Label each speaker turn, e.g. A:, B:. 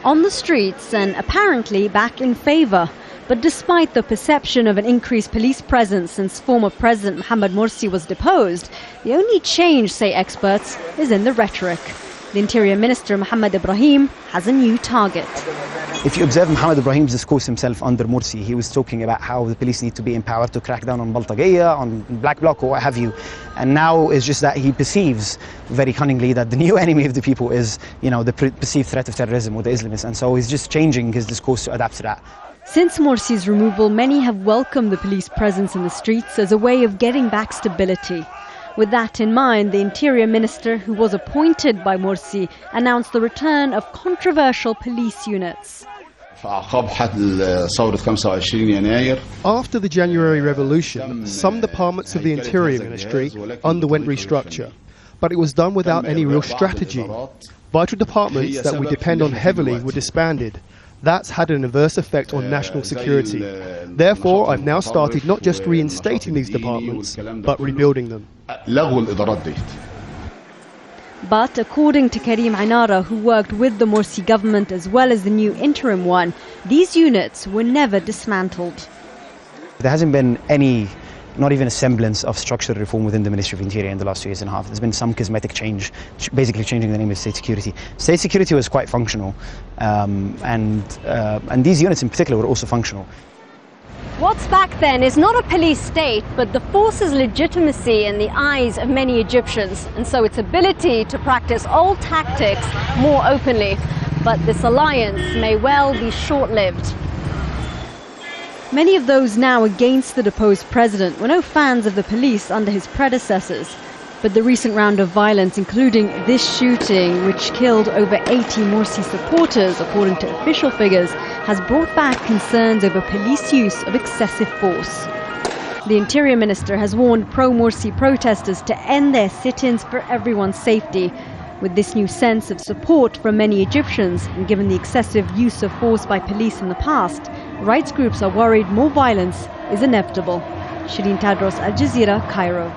A: on the streets and apparently back in favor. But despite the perception of an increased police presence since former President Mohammed Morsi was deposed, the only change, say experts, is in the rhetoric. The Interior Minister Mohammed Ibrahim has a new target.
B: If you observe Mohammed Ibrahim's discourse himself under Morsi, he was talking about how the police need to be empowered to crack down on Baltagaya, on Black Bloc or what have you. And now it's just that he perceives very cunningly that the new enemy of the people is, the perceived threat of terrorism or the Islamists. And so he's just changing his discourse to adapt to that.
A: Since Morsi's removal, many have welcomed the police presence in the streets as a way of getting back stability. With that in mind, the Interior Minister, who was appointed by Morsi, announced the return of controversial police units.
C: After
D: the January Revolution, some departments of the Interior Ministry underwent restructure, but it was done without any real strategy. Vital departments that we depend on heavily were disbanded. That's had an adverse effect on national security. Therefore, I've now started not just reinstating these departments, but rebuilding them.
A: But according to Karim Ainara, who worked with the Morsi government as well as the new interim one, these units were never dismantled.
B: There hasn't been any, not even a semblance of structural reform within the Ministry of Interior in the last 2 years and a half. There's been some cosmetic change, basically changing the name of state security. State security was quite functional, and these units in particular were also functional.
A: What's back then is not a police state, but the force's legitimacy in the eyes of many Egyptians, and so its ability to practice old tactics more openly. But this alliance may well be short-lived. Many of those now against the deposed president were no fans of the police under his predecessors. But the recent round of violence, including this shooting, which killed over 80 Morsi supporters, according to official figures, has brought back concerns over police use of excessive force. The Interior Minister has warned pro-Morsi protesters to end their sit-ins for everyone's safety. With this new sense of support from many Egyptians, and given the excessive use of force by police in the past, rights groups are worried more violence is inevitable. Sherine, Tadros, Jazeera, Cairo.